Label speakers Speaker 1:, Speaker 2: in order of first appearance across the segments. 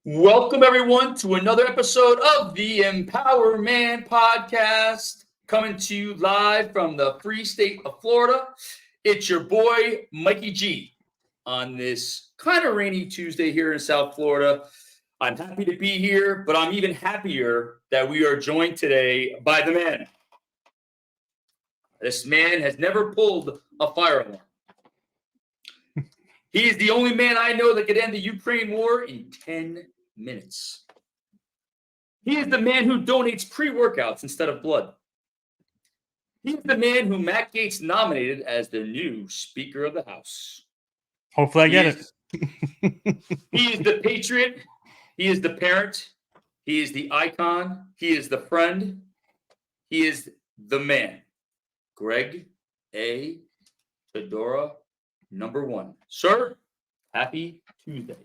Speaker 1: Welcome, everyone, to another episode of the EmpowerMAN podcast, coming to you live from the free state of Florida. It's your boy, Mikey G, on this kind of rainy Tuesday here in South Florida. I'm happy to be here, but I'm even happier that we are joined today by the man. This man has never pulled a fire alarm. He is the only man I know that could end the Ukraine war in 10 minutes. He is the man who donates pre-workouts instead of blood. He is the man who Matt Gaetz nominated as the new Speaker of the House.
Speaker 2: Hopefully I get it.
Speaker 1: He is the patriot. He is the parent. He is the icon. He is the friend. He is the man. Greg A. Fedora, #1. Sir, happy Tuesday.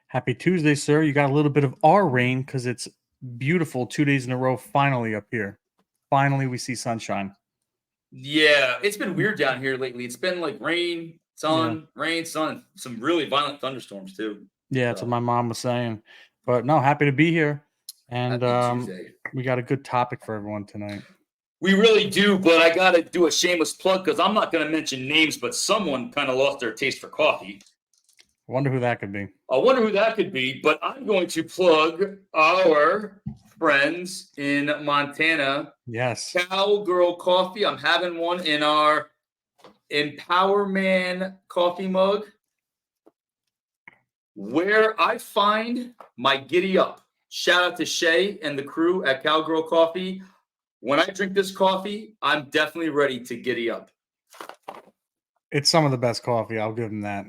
Speaker 2: Happy Tuesday, sir. You got a little bit of our rain because it's beautiful 2 days in a row finally up here. Finally, we see sunshine.
Speaker 1: Yeah, it's been weird down here lately. It's been like rain, sun, some really violent thunderstorms too.
Speaker 2: Yeah, that's what my mom was saying. But no, happy to be here. And we got a good topic for everyone tonight.
Speaker 1: We really do, but I got to do a shameless plug because I'm not going to mention names, but someone kind of lost their taste for coffee.
Speaker 2: I wonder who that could be.
Speaker 1: But I'm going to plug our friends in Montana.
Speaker 2: Yes.
Speaker 1: Cowgirl Coffee. I'm having one in our EmpowerMAN coffee mug, where I find my giddy up. Shout out to Shay and the crew at Cowgirl Coffee. When I drink this coffee, I'm definitely ready to giddy up.
Speaker 2: It's some of the best coffee. I'll give them that.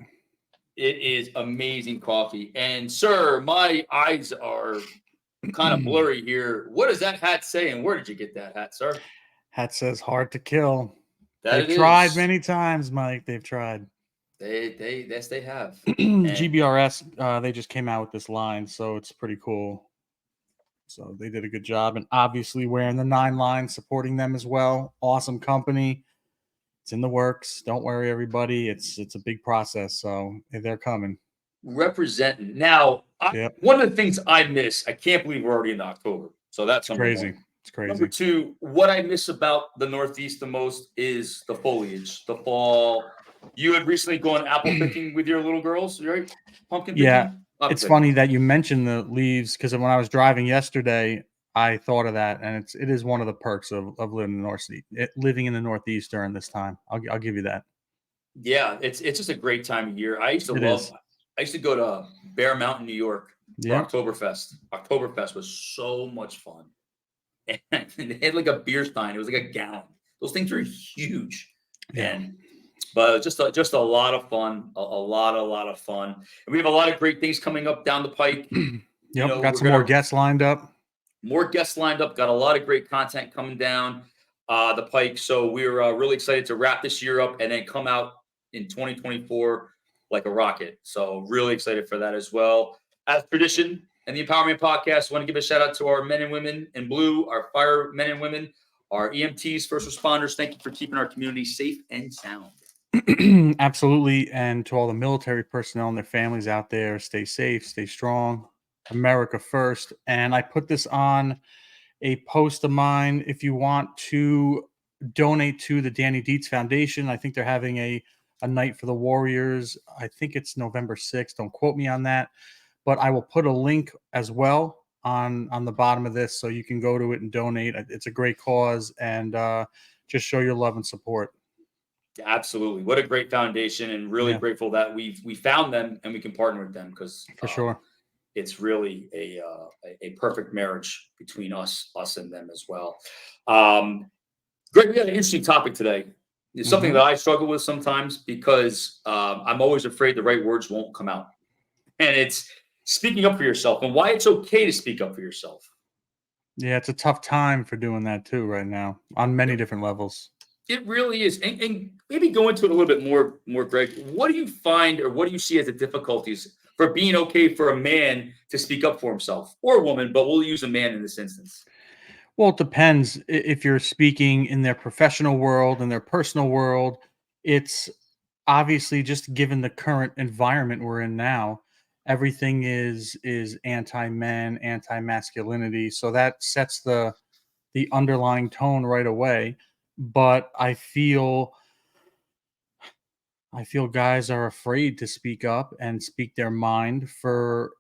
Speaker 1: It is amazing coffee. And, sir, my eyes are kind of blurry here. What does that hat say, and where did you get that hat, sir?
Speaker 2: Hat says hard to kill. They've tried many times, Mike. They've tried.
Speaker 1: Yes, they have.
Speaker 2: GBRS, they just came out with this line, so it's pretty cool. So they did a good job, and obviously wearing the 9 line, supporting them as well. Awesome company. It's in the works. Don't worry, everybody. It's a big process, so they're coming.
Speaker 1: Representing. Now, one of the things I miss, I can't believe we're already in October. So that's
Speaker 2: crazy.
Speaker 1: One.
Speaker 2: It's crazy.
Speaker 1: Number 2, what I miss about the Northeast the most is the foliage, the fall. You had recently gone apple picking with your little girls, right? Pumpkin picking?
Speaker 2: Yeah. It's funny that you mentioned the leaves because when I was driving yesterday, I thought of that, and it is one of the perks of living in the Northeast during this time. I'll give you that.
Speaker 1: Yeah, it's just a great time of year. I used to go to Bear Mountain, New York for Oktoberfest. Oktoberfest was so much fun. And they had like a beer stein. It was like a gallon. Those things are huge.
Speaker 2: Yeah.
Speaker 1: But just a lot of fun, a lot of fun. And we have a lot of great things coming up down the pike.
Speaker 2: Got some more guests lined up.
Speaker 1: Got a lot of great content coming down the pike. So we're really excited to wrap this year up and then come out in 2024 like a rocket. So really excited for that as well. As tradition in the EmpowerMAN podcast, I want to give a shout out to our men and women in blue, our fire men and women, our EMTs, first responders. Thank you for keeping our community safe and sound.
Speaker 2: Absolutely. And to all the military personnel and their families out there, stay safe, stay strong. America first. And I put this on a post of mine. If you want to donate to the Danny Dietz Foundation, I think they're having a night for the Warriors. I think it's November 6th. Don't quote me on that. But I will put a link as well on the bottom of this so you can go to it and donate. It's a great cause, and just show your love and support.
Speaker 1: Absolutely. What a great foundation, and really grateful that we found them and we can partner with them because
Speaker 2: for sure
Speaker 1: it's really a perfect marriage between us and them as well. Greg, we had an interesting topic today. It's something that I struggle with sometimes because I'm always afraid the right words won't come out. And it's speaking up for yourself and why it's okay to speak up for yourself.
Speaker 2: Yeah, it's a tough time for doing that too right now on many different levels.
Speaker 1: It really is. And maybe go into it a little bit more, Greg. What do you find or what do you see as the difficulties for being okay for a man to speak up for himself, or a woman, but we'll use a man in this instance?
Speaker 2: Well, it depends. If you're speaking in their professional world and their personal world, it's obviously just given the current environment we're in now, everything is anti-men, anti-masculinity. So that sets the underlying tone right away. But I feel guys are afraid to speak up and speak their mind for,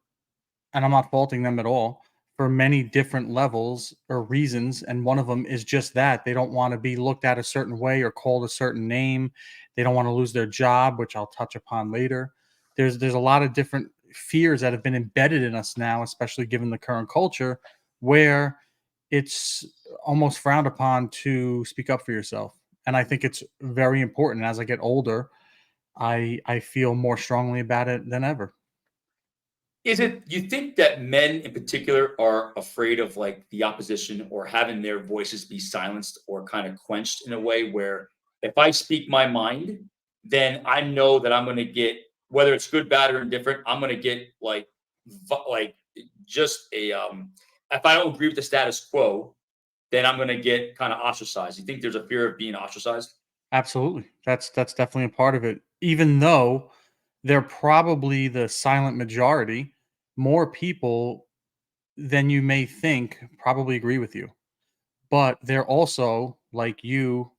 Speaker 2: and I'm not faulting them at all, for many different levels or reasons. And one of them is just that they don't want to be looked at a certain way or called a certain name. They don't want to lose their job, which I'll touch upon later. There's a lot of different fears that have been embedded in us now, especially given the current culture, where it's almost frowned upon to speak up for yourself. And I think it's very important. As I get older, I feel more strongly about it than ever.
Speaker 1: Is it you think that men in particular are afraid of like the opposition or having their voices be silenced or kind of quenched in a way where if I speak my mind, then I know that I'm going to get whether it's good, bad, or indifferent, I'm going to get like like just a if I don't agree with the status quo, then I'm going to get kind of ostracized. You think there's a fear of being ostracized?
Speaker 2: Absolutely. That's definitely a part of it. Even though they're probably the silent majority, more people than you may think probably agree with you. But they're also, like you,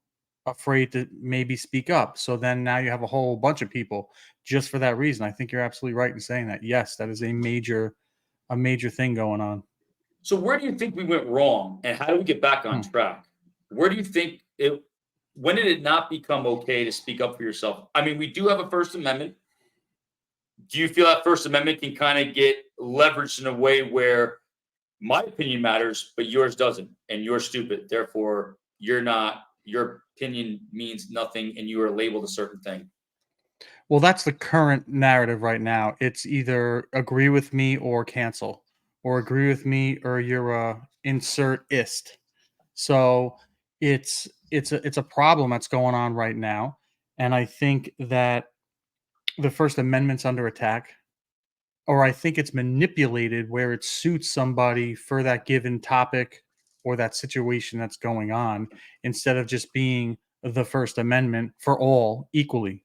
Speaker 2: afraid to maybe speak up. So then now you have a whole bunch of people just for that reason. I think you're absolutely right in saying that. Yes, that is a major thing going on.
Speaker 1: So where do you think we went wrong, and how do we get back on
Speaker 2: Hmm.
Speaker 1: track? Where do you think it? When did it not become okay to speak up for yourself? I mean, we do have a First Amendment. Do you feel that First Amendment can kind of get leveraged in a way where my opinion matters, but yours doesn't, and you're stupid, therefore you're not. Your opinion means nothing, and you are labeled a certain thing.
Speaker 2: Well, that's the current narrative right now. It's either agree with me or cancel, or agree with me or you're a insert ist. So it's a problem that's going on right now, and I think that the First Amendment's under attack, or I think it's manipulated where it suits somebody for that given topic or that situation that's going on, instead of just being the First Amendment for all equally.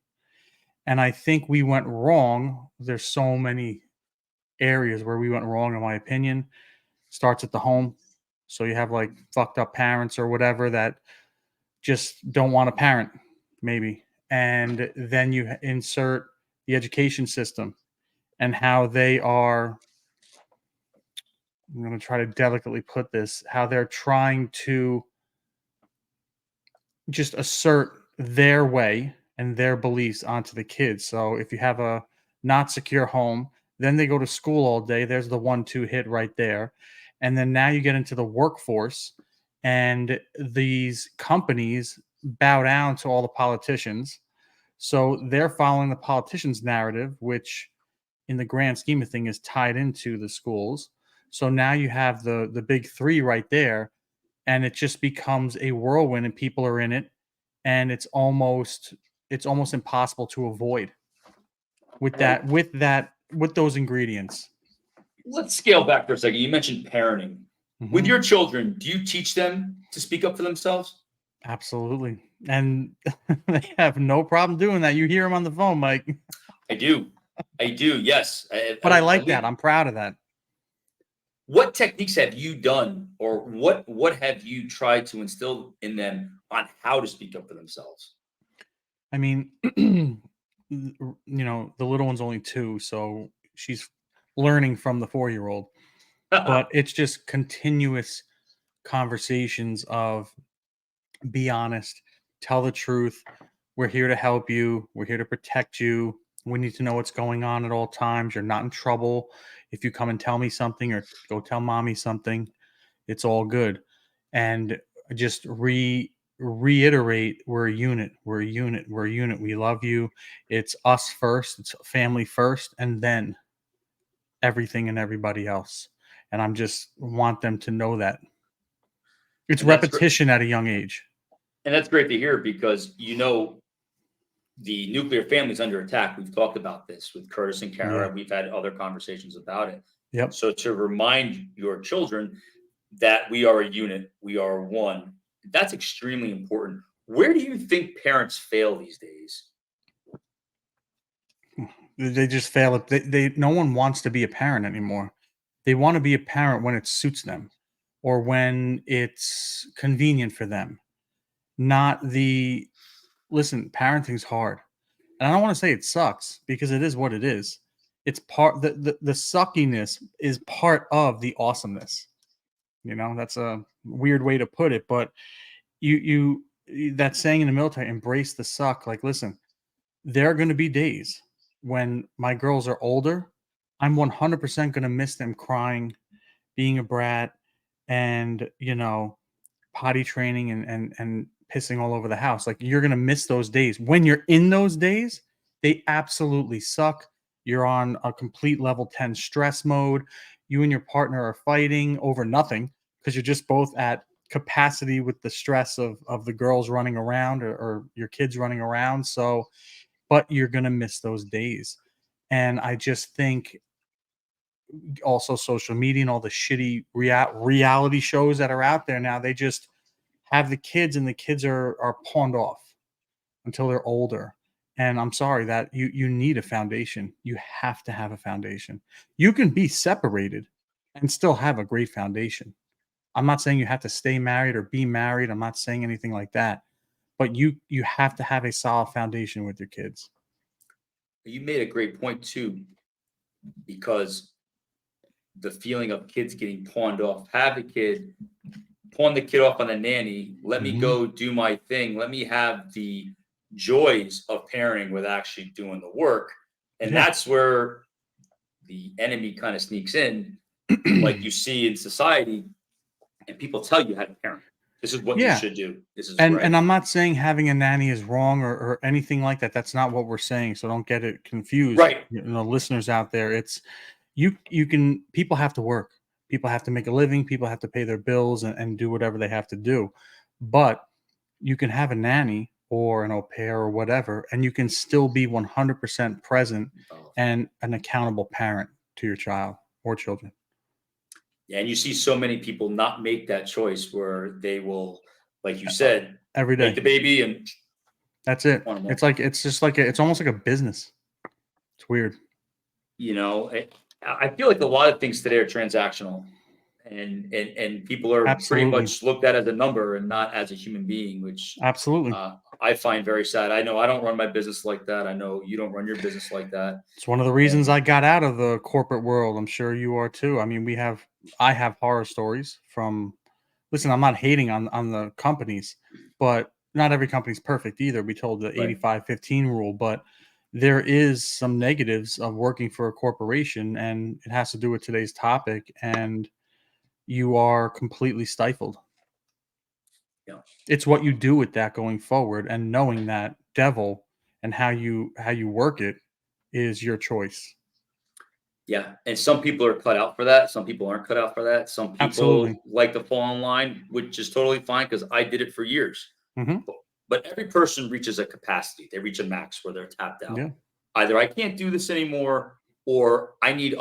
Speaker 2: And I think we went wrong. There's so many areas where we went wrong, in my opinion. Starts at the home. So you have like fucked up parents or whatever that just don't want a parent, maybe. And then you insert the education system and how they are, I'm going to try to delicately put this, how they're trying to just assert their way and their beliefs onto the kids. So if you have a not secure home, then they go to school all day. There's the 1-2 hit right there. And then now you get into the workforce, and these companies bow down to all the politicians. So they're following the politicians' narrative, which in the grand scheme of thing is tied into the schools. So now you have the big three right there, and it just becomes a whirlwind and people are in it, and it's almost impossible to avoid with
Speaker 1: Right.
Speaker 2: with those ingredients.
Speaker 1: Let's scale back for a second. You mentioned parenting. With
Speaker 2: Mhm.
Speaker 1: your children, do you teach them to speak up for themselves?
Speaker 2: Absolutely, and they have no problem doing that. You hear them on the phone, Mike.
Speaker 1: I do. I do. Yes.
Speaker 2: But I
Speaker 1: At
Speaker 2: like that.
Speaker 1: least,
Speaker 2: I'm proud of that.
Speaker 1: what techniques have you done, or what have you tried to instill in them on how to speak up for themselves?
Speaker 2: I mean, the little one's only 2, so she's learning from the 4-year-old, but it's just continuous conversations of, be honest, tell the truth. We're here to help you. We're here to protect you. We need to know what's going on at all times. You're not in trouble. If you come and tell me something or go tell mommy something, it's all good. And just reiterate, we're a unit. We're a unit. We're a unit. We love you. It's us first. It's family first, and then everything and everybody else. And I'm just want them to know that. It's
Speaker 1: and that's great.
Speaker 2: repetition at a young age.
Speaker 1: And that's great to hear because the nuclear family is under attack. We've talked about this with Curtis and
Speaker 2: Yeah.
Speaker 1: Kara. We've had other conversations about it.
Speaker 2: Yep.
Speaker 1: So to remind your children that we are a unit, we are one, that's extremely important. Where do you think parents fail these days?
Speaker 2: They just fail it. No one wants to be a parent anymore. They want to be a parent when it suits them or when it's convenient for them. Not the listen, parenting's hard. And I don't want to say it sucks because it is what it is. It's part the suckiness is part of the awesomeness. That's a weird way to put it, but that saying in the military, embrace the suck. Like, listen, there are going to be days when my girls are older. I'm 100% going to miss them crying, being a brat, and potty training and pissing all over the house. Like, you're gonna miss those days. When you're in those days, they absolutely suck. You're on a complete level 10 stress mode. You and your partner are fighting over nothing because you're just both at capacity with the stress of the girls running around or your kids running around. So, but you're gonna miss those days. And I just think also social media and all the shitty reality shows that are out there now, they just have the kids and the kids are pawned off until they're older. And I'm sorry that you need a foundation. You have to have a foundation. You can be separated and still have a great foundation. I'm not saying you have to stay married or be married. I'm not saying anything like that. But you have to have a solid foundation with your kids.
Speaker 1: You made a great point too, because the feeling of kids getting pawned off. Have a kid, pawn the kid off on the nanny. Let me
Speaker 2: Mhm.
Speaker 1: go do my thing. Let me have the joys of parenting with actually doing the work. And
Speaker 2: Yeah.
Speaker 1: that's where the enemy kind of sneaks in, like you see in society, and people tell you how to parent. This is what you
Speaker 2: Yeah.
Speaker 1: should do. This is
Speaker 2: And
Speaker 1: right.
Speaker 2: I'm not saying having a nanny is wrong or anything like that. That's not what we're saying. So don't get it confused.
Speaker 1: Right.
Speaker 2: Listeners out there, it's you can people have to work. People have to make a living, people have to pay their bills and do whatever they have to do. But you can have a nanny or an au pair or whatever, and you can still be 100% present
Speaker 1: Oh.
Speaker 2: and an accountable parent to your child or children.
Speaker 1: Yeah, and you see so many people not make that choice where they will, like you
Speaker 2: Uh,
Speaker 1: said,
Speaker 2: every
Speaker 1: make
Speaker 2: day.
Speaker 1: the baby and
Speaker 2: That's it.
Speaker 1: want them
Speaker 2: It's
Speaker 1: all.
Speaker 2: like it's just like it's almost like a business. It's weird.
Speaker 1: You know, I feel like a lot of things today are transactional, and people are pretty
Speaker 2: Absolutely.
Speaker 1: much looked at as a number and not as a human being, which
Speaker 2: Absolutely.
Speaker 1: I find very sad. I know I don't run my business like that. I know you don't run your business like that.
Speaker 2: It's one of the reasons
Speaker 1: And
Speaker 2: I got out of the corporate world. I'm sure you are too. I mean, I have horror stories from listen, I'm not hating on the companies, but not every company's perfect either. We told the
Speaker 1: right,
Speaker 2: 85-15 rule, but there is some negatives of working for a corporation and it has to do with today's topic and you are completely stifled.
Speaker 1: you know,
Speaker 2: It's what you do with that going forward and knowing that devil and how you work it is your choice.
Speaker 1: yeah. And some people are cut out for that. Some people aren't cut out for that. Some
Speaker 2: Absolutely.
Speaker 1: people like to fall in line, which is totally fine because I did it for years.
Speaker 2: Mhm.
Speaker 1: But every person reaches a capacity. They reach a max where they're tapped out.
Speaker 2: Yeah.
Speaker 1: Either I can't do this anymore, or I need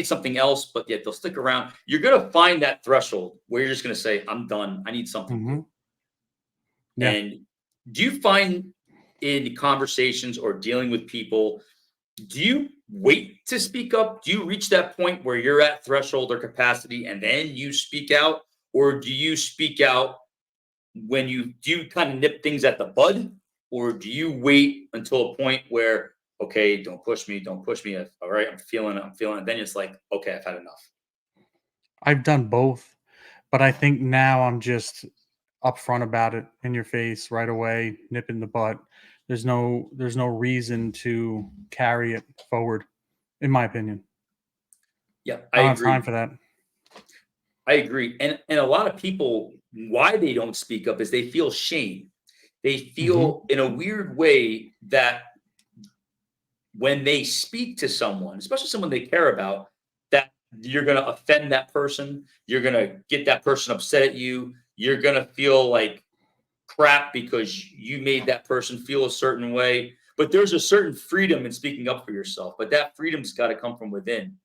Speaker 1: something else, but yet they'll stick around. You're gonna find that threshold where you're just gonna say, I'm done. I need something new.
Speaker 2: Mhm. Yeah.
Speaker 1: And do you find in conversations or dealing with people, do you wait to speak up? Do you reach that point where you're at threshold or capacity and then you speak out? Or do you speak out when you do you kind of nip things at the bud, or do you wait until a point where okay, don't push me. All right, I'm feeling it. Then it's like okay, I've had enough.
Speaker 2: I've done both, but I think now I'm just upfront about it in your face right away, nip in the butt. There's no reason to carry it forward, in my opinion.
Speaker 1: Yeah,
Speaker 2: I don't have time for that.
Speaker 1: I agree, and a lot of people why they don't speak up is they feel shame. They
Speaker 2: Mhm.
Speaker 1: feel in a weird way that when they speak to someone, especially someone they care about, that you're going to offend that person. You're going to get that person upset at you. You're going to feel like crap because you made that person feel a certain way. But there's a certain freedom in speaking up for yourself. But that freedom's got to come from within.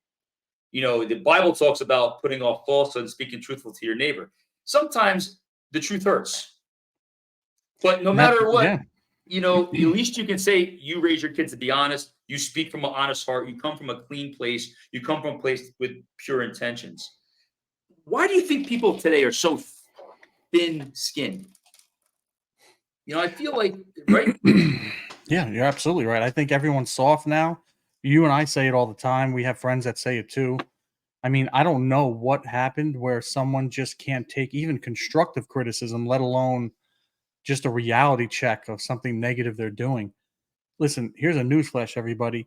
Speaker 1: You know, the Bible talks about putting off falsehood and speaking truthful to your neighbor. Sometimes the truth hurts. But no
Speaker 2: That's
Speaker 1: matter what,
Speaker 2: yeah.
Speaker 1: you know, at least you can say you raise your kids to be honest. You speak from an honest heart. You come from a clean place. You come from a place with pure intentions. Why do you think people today are so thin skinned? I feel like, right?
Speaker 2: Yeah, you're absolutely right. I think everyone's soft now. You and I say it all the time. We have friends that say it too. I mean, I don't know what happened where someone just can't take even constructive criticism, let alone just a reality check of something negative they're doing. Listen, here's a newsflash, everybody.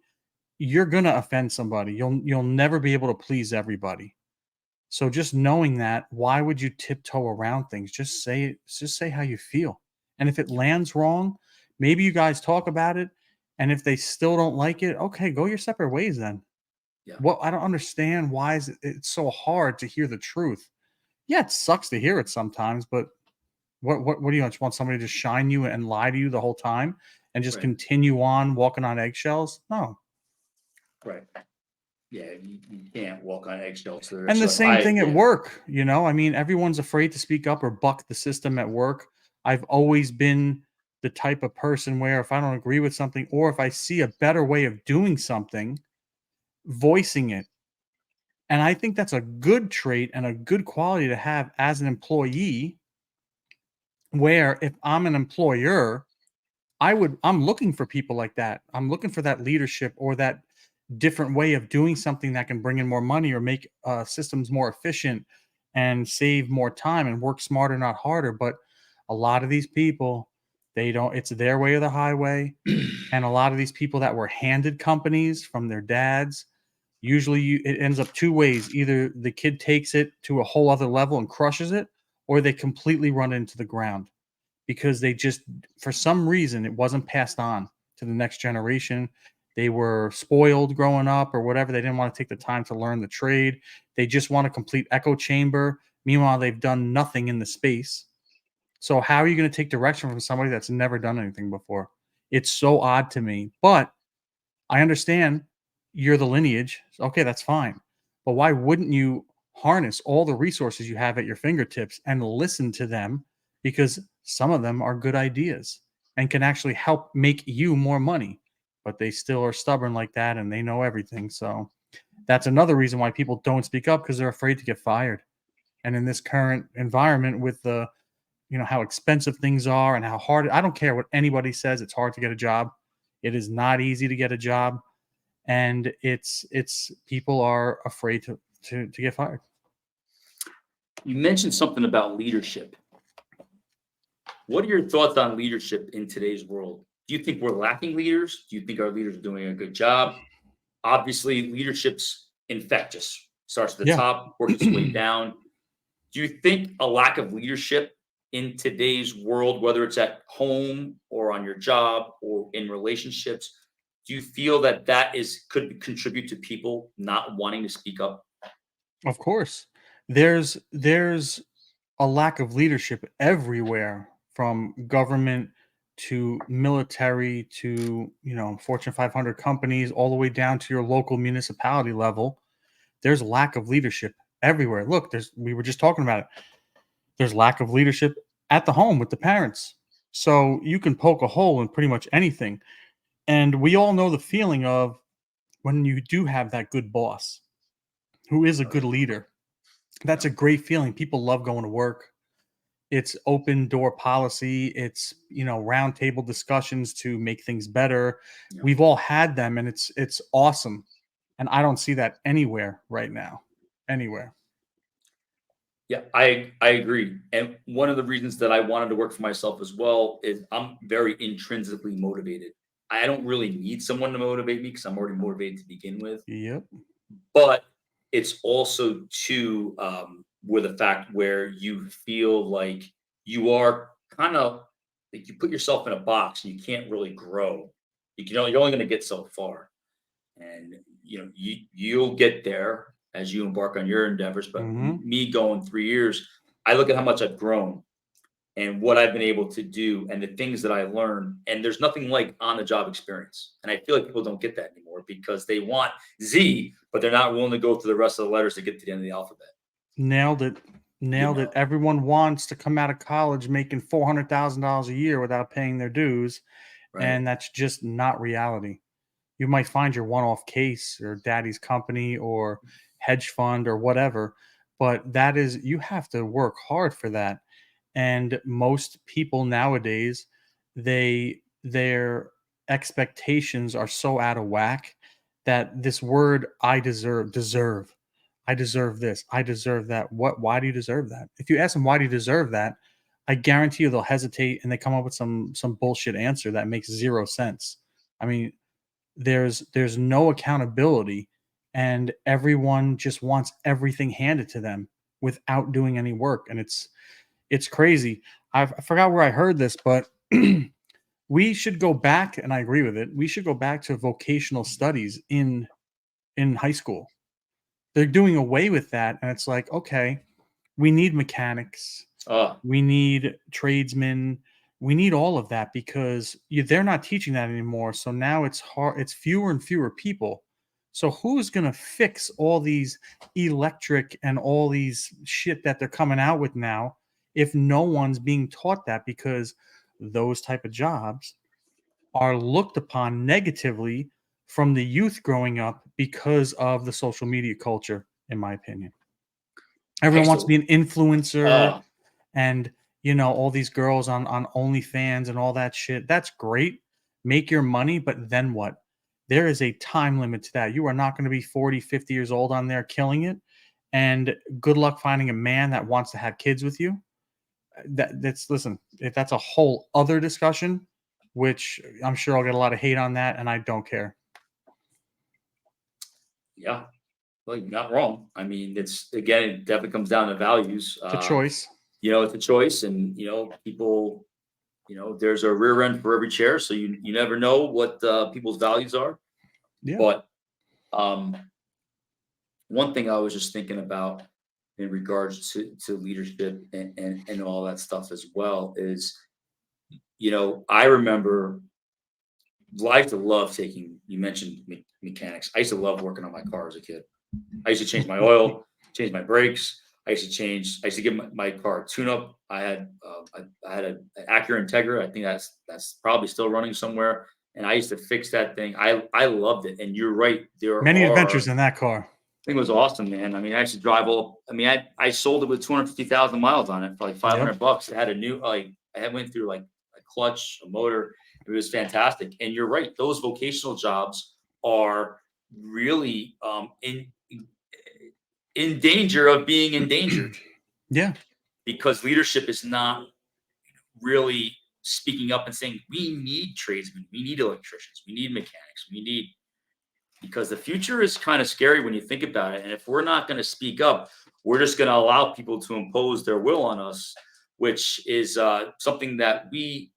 Speaker 2: You're gonna offend somebody. You'll never be able to please everybody. So just knowing that, why would you tiptoe around things? Just say it. Just say how you feel. And if it lands wrong, maybe you guys talk about it. And if they still don't like it, okay, go your separate ways then.
Speaker 1: Yeah,
Speaker 2: Well, I don't understand why is it's so hard to hear the truth. Yeah, it sucks to hear it sometimes, but what do you just want somebody to shine you and lie to you the whole time and just
Speaker 1: right,
Speaker 2: continue on walking on eggshells? No.
Speaker 1: right. Yeah, you can't walk on eggshells there.
Speaker 2: And the
Speaker 1: So
Speaker 2: same thing at
Speaker 1: yeah,
Speaker 2: work, I mean, everyone's afraid to speak up or buck the system at work. I've always been the type of person where if I don't agree with something or if I see a better way of doing something, voicing it. And I think that's a good trait and a good quality to have as an employee, where if I'm an employer, I'm looking for people like that. I'm looking for that leadership or that different way of doing something that can bring in more money or make systems more efficient and save more time and work smarter, not harder. But a lot of these people, they don't, it's their way or the highway. And a lot of these people that were handed companies from their dads, usually it ends up two ways. Either the kid takes it to a whole other level and crushes it, or they completely run into the ground because they just, for some reason, it wasn't passed on to the next generation. They were spoiled growing up or whatever. They didn't want to take the time to learn the trade. They just want a complete echo chamber. Meanwhile, they've done nothing in the space. So how are you going to take direction from somebody that's never done anything before? It's so odd to me. But I understand you're the lineage. Okay, that's fine. But why wouldn't you harness all the resources you have at your fingertips and listen to them? Because some of them are good ideas and can actually help make you more money. But they still are stubborn like that and they know everything. So that's another reason why people don't speak up, because they're afraid to get fired. And in this current environment with the, how expensive things are and how hard, I don't care what anybody says, it's hard to get a job. It is not easy to get a job, and it's people are afraid to get fired.
Speaker 1: you mentioned something about leadership. What are your thoughts on leadership in today's world? Do you think we're lacking leaders? Do you think our leaders are doing a good job? Obviously, leadership's infectious. Starts at the
Speaker 2: Yeah.
Speaker 1: top, works its way down. Do you think a lack of leadership in today's world, whether it's at home or on your job or in relationships, do you feel that could contribute to people not wanting to speak up?
Speaker 2: Of course. There's a lack of leadership everywhere, from government to military to, Fortune 500 companies, all the way down to your local municipality level. There's lack of leadership everywhere. Look, we were just talking about it. There's lack of leadership at the home with the parents. So you can poke a hole in pretty much anything. And we all know the feeling of when you do have that good boss who is a
Speaker 1: Oh, yeah.
Speaker 2: good leader. That's
Speaker 1: Yeah.
Speaker 2: a great feeling. People love going to work. It's open door policy. It's, round table discussions to make things better.
Speaker 1: Yeah.
Speaker 2: We've all had them and it's awesome. And I don't see that anywhere right now. Anywhere.
Speaker 1: Yeah, I agree. And one of the reasons that I wanted to work for myself as well is I'm very intrinsically motivated. I don't really need someone to motivate me because I'm already motivated to begin with.
Speaker 2: Yep.
Speaker 1: But it's also too with the fact where you feel like you are kind of like you put yourself in a box and you can't really grow. You're only going to get so far, and you'll get there as you embark on your endeavors. But
Speaker 2: Hmm.
Speaker 1: me going 3 years, I look at how much I've grown and what I've been able to do and the things that I learned. And there's nothing like on the job experience. And I feel like people don't get that anymore because they want Z, but they're not willing to go through the rest of the letters to get to the end of the alphabet.
Speaker 2: Nailed it.
Speaker 1: You
Speaker 2: Nailed it.
Speaker 1: know,
Speaker 2: Everyone wants to come out of college making $400,000 a year without paying their dues.
Speaker 1: right?
Speaker 2: And that's just not reality. You might find your one-off case or daddy's company or hedge fund or whatever, but that is, you have to work hard for that. And most people nowadays, their expectations are so out of whack that this word I deserve this, I deserve that. Why do you deserve that? If you ask them why do you deserve that, I guarantee you they'll hesitate and they come up with some bullshit answer that makes zero sense. I mean, there's no accountability, and everyone just wants everything handed to them without doing any work, and it's crazy. I forgot where I heard this, but we should go back, and I agree with it. We should go back to vocational studies in high school. They're doing away with that, and it's like, okay, we need mechanics,
Speaker 1: Oh,
Speaker 2: we need tradesmen, we need all of that because they're not teaching that anymore. So now it's hard, it's fewer and fewer people. So who's going to fix all these electric and all these shit that they're coming out with now if no one's being taught that? Because those type of jobs are looked upon negatively from the youth growing up because of the social media culture, in my opinion.
Speaker 1: I
Speaker 2: Everyone
Speaker 1: used
Speaker 2: wants to
Speaker 1: to.
Speaker 2: be an influencer,
Speaker 1: Uh,
Speaker 2: and all these girls on OnlyFans and all that shit. That's great. Make your money, but then what? There is a time limit to that. You are not going to be 40, 50 years old on there killing it. And good luck finding a man that wants to have kids with you. That's listen, if that's a whole other discussion, which I'm sure I'll get a lot of hate on that, and I don't care.
Speaker 1: yeah. Well, you're not wrong. I mean, it's again, it definitely comes down to values.
Speaker 2: It's a choice.
Speaker 1: It's a choice, and people. There's a rear end for every chair, so you never know what people's values are.
Speaker 2: Yeah.
Speaker 1: But um, one thing I was just thinking about in regards to leadership and all that stuff as well is, I remember I used to love taking. You mentioned mechanics. I used to love working on my car as a kid. I used to change my oil, change my brakes. I used to give my car a tune up. I had an Acura Integra. I think that's probably still running somewhere. And I used to fix that thing. I loved it. And you're right.
Speaker 2: Many adventures in that car.
Speaker 1: I think it was awesome, man. I mean, I used to drive all. I mean, I sold it with 250,000 miles on it for like
Speaker 2: Yep.
Speaker 1: $500. It had a new I went through like a clutch, a motor. It was fantastic. And you're right. Those vocational jobs are really in danger of being endangered
Speaker 2: Yeah.
Speaker 1: because leadership is not really speaking up and saying we need tradesmen, we need electricians, we need mechanics, we need because the future is kind of scary when you think about it. And if we're not going to speak up, we're just going to allow people to impose their will on us, which is something that we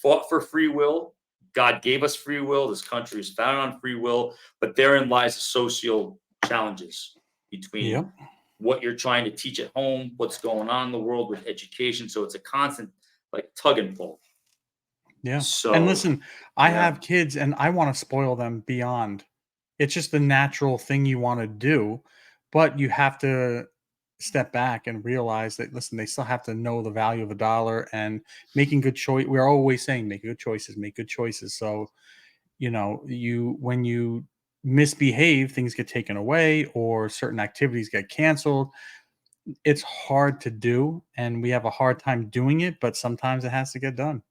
Speaker 1: fought for free will. God gave us free will. This country is founded on free will, but therein lies the social challenges between
Speaker 2: Yep.
Speaker 1: what you're trying to teach at home, what's going on in the world with education. So it's a constant like tug and pull.
Speaker 2: Yeah. And
Speaker 1: So
Speaker 2: listen, I
Speaker 1: yeah,
Speaker 2: have kids and I want to spoil them beyond. It's just the natural thing you want to do, but you have to step back and realize that listen, they still have to know the value of a dollar and making good choice. We're always saying make good choices, make good choices. So, you when you misbehave, things get taken away or certain activities get canceled. It's hard to do and we have a hard time doing it, but sometimes it has to get done.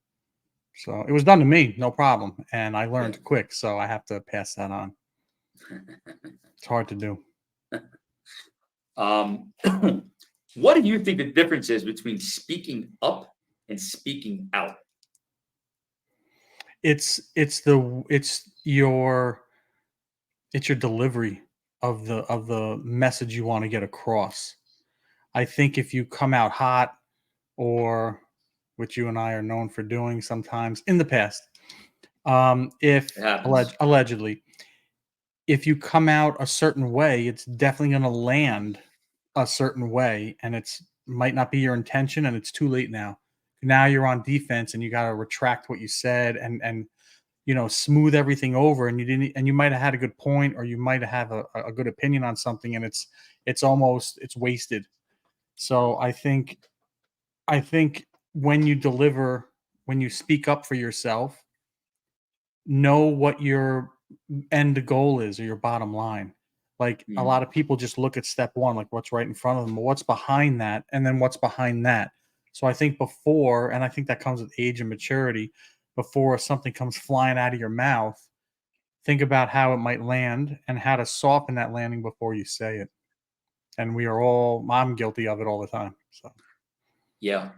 Speaker 2: So it was done to me, no problem. And I
Speaker 1: yeah.
Speaker 2: learned quick. So I have to pass that on. It's hard to do.
Speaker 1: Um, what do you think the difference is between speaking up and speaking out?
Speaker 2: It's your delivery of the message you want to get across. I think if you come out hot or which you and I are known for doing sometimes in the past,
Speaker 1: It
Speaker 2: if
Speaker 1: happens.
Speaker 2: allegedly, if you come out a certain way, it's definitely going to land a certain way, and it's might not be your intention, and it's too late now. Now you're on defense, and you got to retract what you said, and smooth everything over, and you didn't, and you might have had a good point, or you might have a good opinion on something, and it's wasted. So I think when you speak up for yourself, know what your end goal is or your bottom line. Like a
Speaker 1: Mm.
Speaker 2: lot of people just look at step one, like what's right in front of them, but what's behind that, and then what's behind that. So I think before, and I think that comes with age and maturity, before something comes flying out of your mouth, think about how it might land and how to soften that landing before you say it. And I'm guilty of it all the time. So
Speaker 1: Yeah.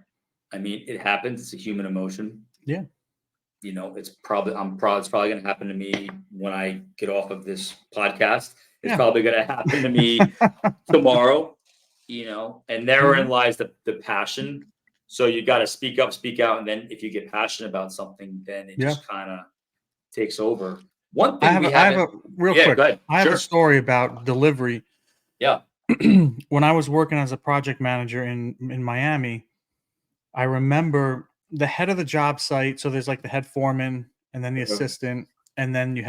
Speaker 1: I mean, it happens. It's a human emotion.
Speaker 2: yeah.
Speaker 1: It's probably going to happen to me when I get off of this podcast. It's
Speaker 2: Yeah.
Speaker 1: probably going to happen to me tomorrow, and therein
Speaker 2: Mhm.
Speaker 1: lies the passion. So you got to speak up, speak out. And then if you get passionate about something, then it
Speaker 2: Yeah.
Speaker 1: just kind of takes over. One
Speaker 2: I
Speaker 1: thing
Speaker 2: have
Speaker 1: we
Speaker 2: a, I have
Speaker 1: haven't,
Speaker 2: a real
Speaker 1: yeah,
Speaker 2: quick.
Speaker 1: go ahead.
Speaker 2: I have a
Speaker 1: Sure.
Speaker 2: story about delivery.
Speaker 1: Yeah.
Speaker 2: When I was working as a project manager in Miami, I remember the head of the job site. So there's like the head foreman, and then the
Speaker 1: Okay.
Speaker 2: assistant, and then we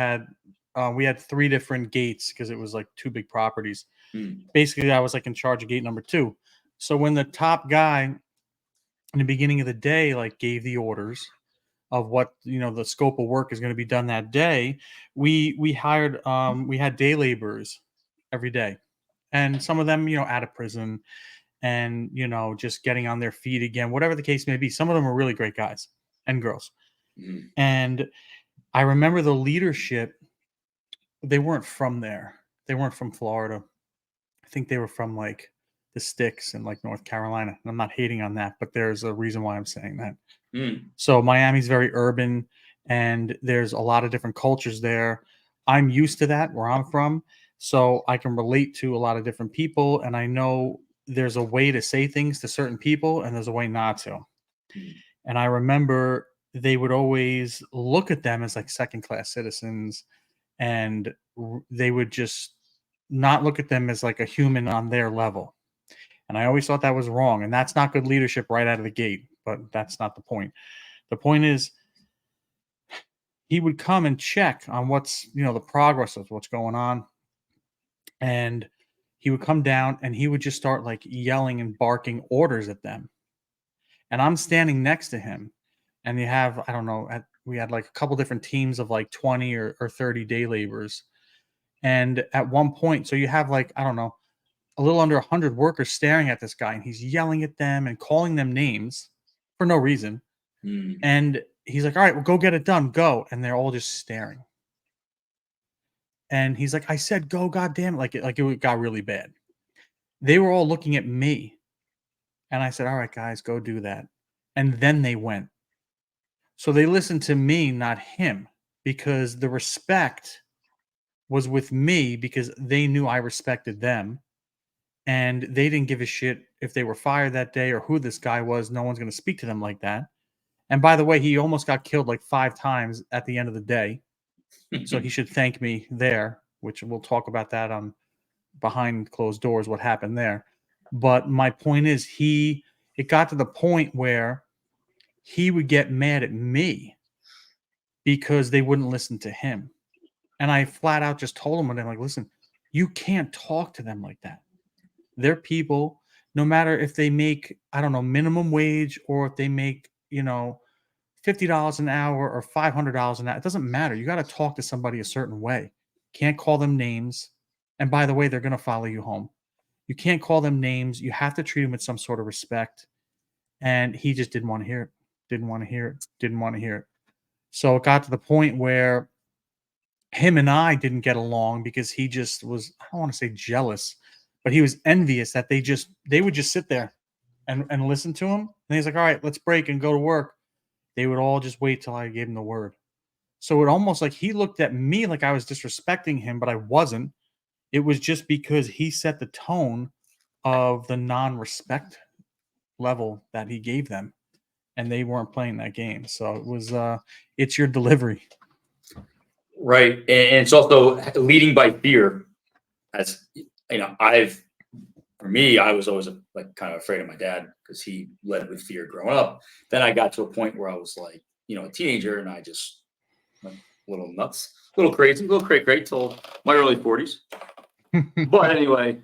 Speaker 2: had three different gates because it was like two big properties.
Speaker 1: Mm.
Speaker 2: Basically, I was like in charge of gate number two. So when the top guy in the beginning of the day like gave the orders of what the scope of work is going to be done that day, we had day laborers every day, and some of them out of prison and just getting on their feet again, whatever the case may be. Some of them are really great guys and girls.
Speaker 1: Mm.
Speaker 2: And I remember the leadership, they weren't from there. They weren't from Florida. I think they were from like the sticks in like North Carolina. And I'm not hating on that, but there's a reason why I'm saying that.
Speaker 1: Mm.
Speaker 2: So Miami's very urban and there's a lot of different cultures there. I'm used to that where I'm from. So I can relate to a lot of different people. And I know there's a way to say things to certain people and there's a way not to.
Speaker 1: Mm.
Speaker 2: And I remember they would always look at them as like second class citizens, and they would just not look at them as like a human on their level. And I always thought that was wrong. And that's not good leadership right out of the gate. But that's not the point. The point is, he would come and check on what's, the progress of what's going on. And he would come down and he would just start like yelling and barking orders at them. And I'm standing next to him. And you have, I don't know, we had like a couple different teams of like 20 or 30 day laborers. And at one point, so you have like, I don't know, a little under 100 workers staring at this guy, and he's yelling at them and calling them names for no reason.
Speaker 1: Mm.
Speaker 2: And he's like, all right, well, go get it done, go. And they're all just staring. And he's like, I said, go, goddamn it. Like it got really bad. They were all looking at me. And I said, all right, guys, go do that. And then they went. So they listened to me, not him, because the respect was with me because they knew I respected them. And they didn't give a shit if they were fired that day or who this guy was. No one's going to speak to them like that. And by the way, he almost got killed like 5 times at the end of the day. So he should thank me there, which we'll talk about that on behind closed doors, what happened there. But my point is, it got to the point where he would get mad at me because they wouldn't listen to him. And I flat out just told him, and I'm like, listen, you can't talk to them like that. They're people, no matter if they make, I don't know, minimum wage or if they make, $50 an hour or $500 an hour. It doesn't matter. You got to talk to somebody a certain way. Can't call them names. And by the way, they're going to follow you home. You can't call them names. You have to treat them with some sort of respect. And he just didn't want to hear it. Didn't want to hear it. Didn't want to hear it. So it got to the point where him and I didn't get along because he just was, I don't want to say jealous, but he was envious that they would just sit there and listen to him. And he's like, all right, let's break and go to work. They would all just wait till I gave him the word. So it almost like he looked at me like I was disrespecting him, but I wasn't. It was just because he set the tone of the non-respect level that he gave them, and they weren't playing that game. So it was it's your delivery.
Speaker 1: Right. And it's also leading by fear. As for me, I was always like kind of afraid of my dad because he led with fear growing up. Then I got to a point where I was like, a teenager, and I just went a little nuts, a little crazy, a little cray till my early 40s. But anyway,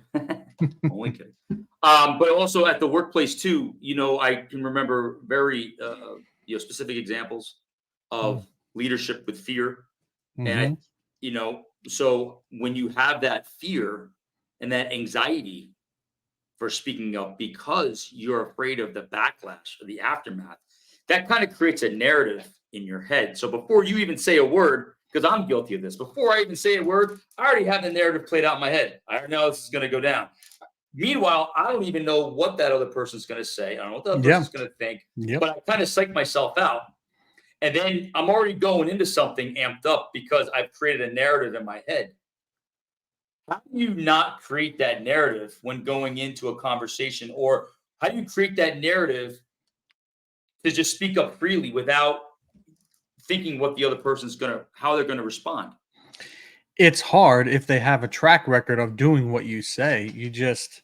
Speaker 1: only kidding. But also at the workplace too, I can remember very specific examples of leadership with fear. And
Speaker 2: Mm-hmm.
Speaker 1: So when you have that fear and that anxiety for speaking up because you're afraid of the backlash or the aftermath, that kind of creates a narrative in your head. So before you even say a word, because I'm guilty of this, before I even say a word, I already have the narrative played out in my head. I already know this is going to go down. Meanwhile, I don't even know what that other person's going to say. I don't know what the other
Speaker 2: Yeah.
Speaker 1: person's going to think,
Speaker 2: Yep.
Speaker 1: but I kind of psych myself out. And then I'm already going into something amped up because I've created a narrative in my head. How do you not create that narrative when going into a conversation? Or how do you create that narrative to just speak up freely without thinking what the other person's how they're gonna respond?
Speaker 2: It's hard if they have a track record of doing what you say. You just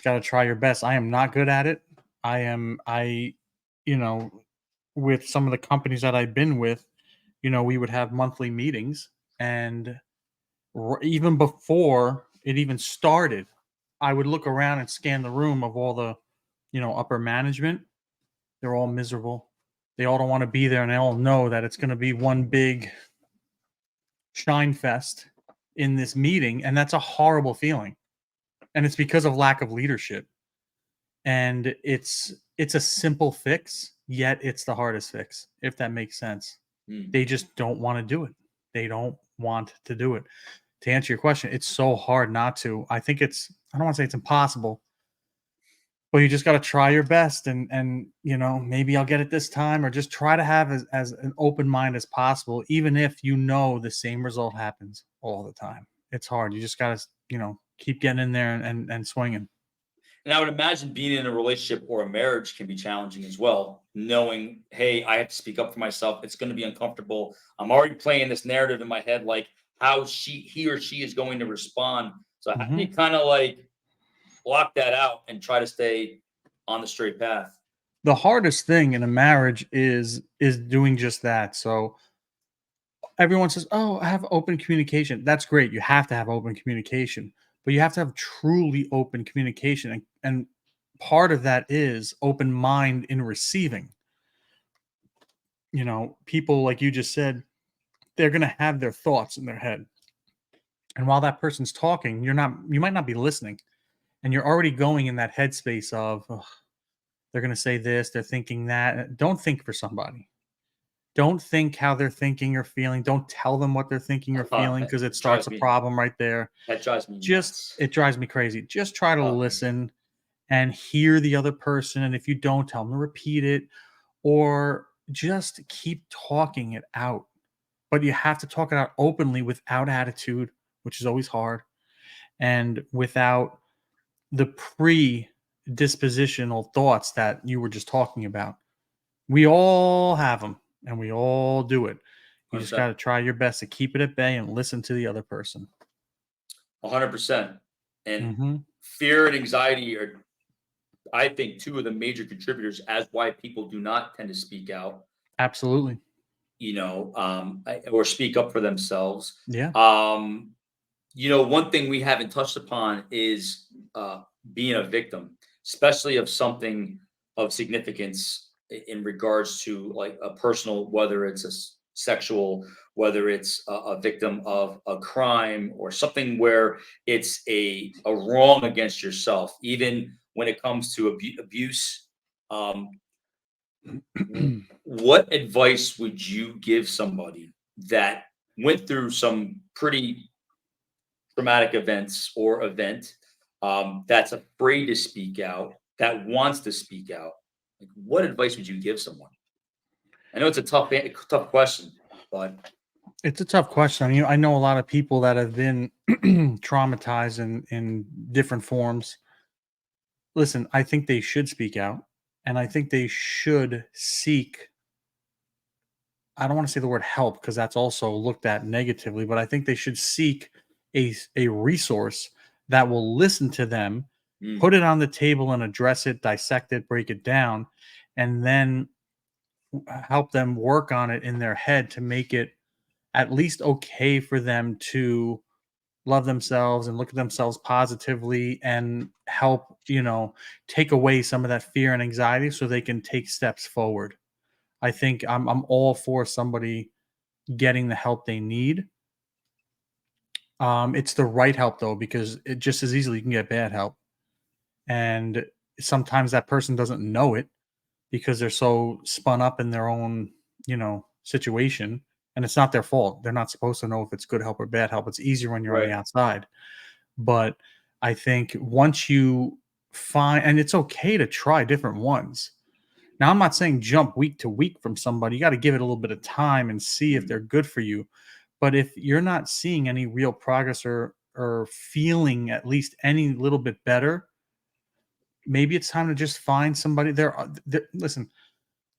Speaker 2: got to try your best. I am not good at it. I you know, with some of the companies that I've been with, we would have monthly meetings, and even before it even started, I would look around and scan the room of all the, upper management. They're all miserable. They all don't want to be there, and they all know that it's going to be one big shine fest in this meeting, and that's a horrible feeling. And it's because of lack of leadership. And it's a simple fix, yet it's the hardest fix, if that makes sense.
Speaker 1: Mm.
Speaker 2: They just don't want to do it. They don't want to do it. To answer your question, it's so hard not to. I don't want to say it's impossible, but you just got to try your best, and maybe I'll get it this time, or just try to have as an open mind as possible, even if the same result happens all the time. It's hard. You just got to, keep getting in there and swinging.
Speaker 1: And I would imagine being in a relationship or a marriage can be challenging as well, knowing, hey, I have to speak up for myself. It's going to be uncomfortable. I'm already playing this narrative in my head, like how he or she is going to respond. So how do
Speaker 2: Mhm.
Speaker 1: you kind of like block that out and try to stay on the straight path?
Speaker 2: The hardest thing in a marriage is doing just that. So everyone says, "Oh, I have open communication." That's great. You have to have open communication, but you have to have truly open communication, and part of that is open mind in receiving. People like you just said, they're going to have their thoughts in their head, and while that person's talking, you might not be listening, and you're already going in that headspace of, "Ugh, they're going to say this, they're thinking that." Don't think for somebody. Don't think how they're thinking or feeling. Don't tell them what they're thinking or feeling, because it
Speaker 1: It
Speaker 2: starts
Speaker 1: drives
Speaker 2: a
Speaker 1: me
Speaker 2: problem right there.
Speaker 1: that drives me
Speaker 2: Just
Speaker 1: nuts.
Speaker 2: it drives me crazy. Just try to
Speaker 1: Uh,
Speaker 2: listen and hear the other person. And if you don't, tell them to repeat it, or just keep talking it out. But you have to talk it out openly without attitude, which is always hard, and without the predispositional thoughts that you were just talking about. We all have them, and we all do it. You just
Speaker 1: 100%.
Speaker 2: got to try your best to keep it at bay and listen to the other person.
Speaker 1: 100%. And
Speaker 2: Hmm.
Speaker 1: fear and anxiety are, I think, two of the major contributors as why people do not tend to speak out,
Speaker 2: Absolutely.
Speaker 1: or speak up for themselves.
Speaker 2: Yeah.
Speaker 1: Um, one thing we haven't touched upon is being a victim, especially of something of significance in regards to like a personal, whether it's sexual, whether it's a victim of a crime or something where it's a wrong against yourself, even when it comes to abuse. Um, what advice would you give somebody that went through some pretty traumatic events or event, that's afraid to speak out, that wants to speak out? Like, what advice would you give someone? I know it's a tough question, but
Speaker 2: It's a tough question. I know a lot of people that have been traumatized in different forms. Listen, I think they should speak out, and I think they should seek. I don't want to say the word help, because that's also looked at negatively, but I think they should seek a resource that will listen to them,
Speaker 1: mm,
Speaker 2: put it on the table and address it, dissect it, break it down, and then help them work on it in their head to make it at least okay for them to love themselves and look at themselves positively, and help, take away some of that fear and anxiety so they can take steps forward. I think I'm all for somebody getting the help they need, It's the right help though, because it just as easily you can get bad help. And sometimes that person doesn't know it because they're so spun up in their own, situation. And it's not their fault. They're not supposed to know if it's good help or bad help. It's easier when you're on
Speaker 1: Right.
Speaker 2: the outside. But I think once you find, and it's okay to try different ones. Now, I'm not saying jump week to week from somebody. You got to give it a little bit of time and see if
Speaker 1: Mhm.
Speaker 2: they're good for you. But if you're not seeing any real progress or feeling at least any little bit better, maybe it's time to just find somebody. Listen,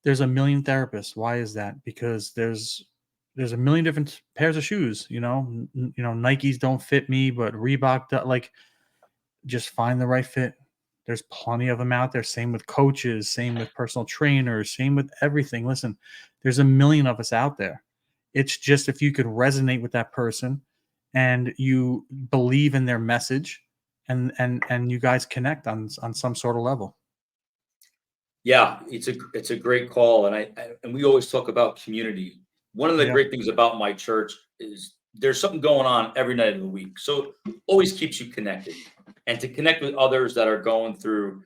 Speaker 2: there's a million therapists. Why is that? Because there's a million different pairs of shoes. Nikes don't fit me, but Reebok like, just find the right fit. There's plenty of them out there. Same with coaches, same with personal trainers, same with everything. Listen, there's a million of us out there. It's just if you could resonate with that person and you believe in their message and you guys connect on some sort of level.
Speaker 1: Yeah, it's a great call, and and we always talk about community. One of the
Speaker 2: Yeah.
Speaker 1: great things about my church is there's something going on every night of the week, so always keeps you connected, and to connect with others that are going through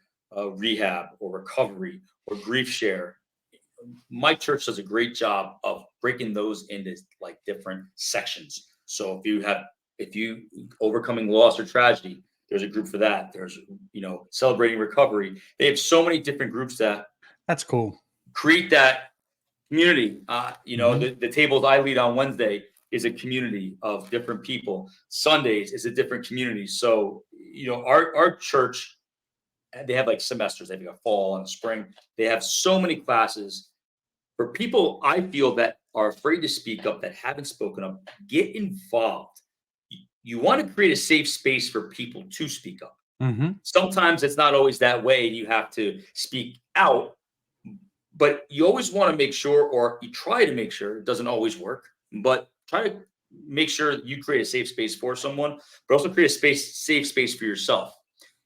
Speaker 1: rehab or recovery or grief share. My church does a great job of breaking those into like different sections. So if you overcoming loss or tragedy, there's a group for that. There's celebrating recovery. They have so many different groups that
Speaker 2: That's cool.
Speaker 1: create that community.
Speaker 2: Mhm.
Speaker 1: The tables I lead on Wednesday is a community of different people. Sundays is a different community. So our church, they have like semesters. They have like a fall and a spring. They have so many classes for people I feel that are afraid to speak up, that haven't spoken up. Get involved. You want to create a safe space for people to speak up.
Speaker 2: Mhm.
Speaker 1: Sometimes it's not always that way, and you have to speak out, but you always want to make sure, or you try to make sure, it doesn't always work, but try to make sure you create a safe space for someone, but also create a safe space for yourself.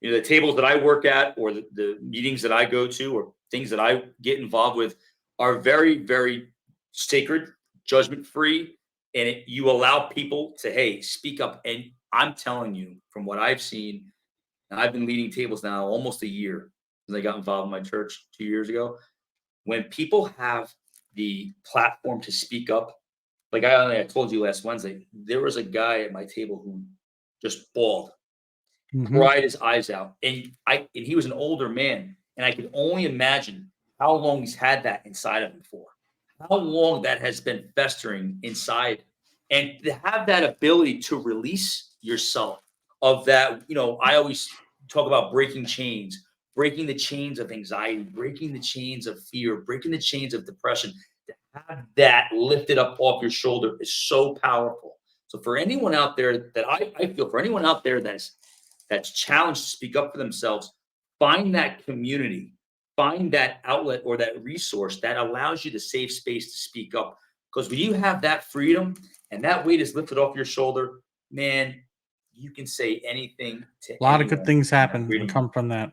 Speaker 1: The tables that I work at, or the meetings that I go to, or things that I get involved with are very, very sacred, judgment free. And you allow people to, hey, speak up. And I'm telling you, from what I've seen, and I've been leading tables now almost a year since I got involved in my church 2 years ago. When people have the platform to speak up, like I told you last Wednesday, there was a guy at my table who just bawled,
Speaker 2: Mhm.
Speaker 1: cried his eyes out, and he was an older man, and I can only imagine how long he's had that inside of him for, how long that has been festering inside, and to have that ability to release yourself of that. I always talk about breaking chains, breaking the chains of anxiety, breaking the chains of fear, breaking the chains of depression. To have that lifted up off your shoulder is so powerful. So for anyone out there that I feel for anyone out there that's challenged to speak up for themselves, find that community, find that outlet or that resource that allows you the safe space to speak up. Because when you have that freedom and that weight is lifted off your shoulder, man, you can say anything to
Speaker 2: A lot of good
Speaker 1: anyone
Speaker 2: things
Speaker 1: in that
Speaker 2: happen and
Speaker 1: freedom.
Speaker 2: come from that.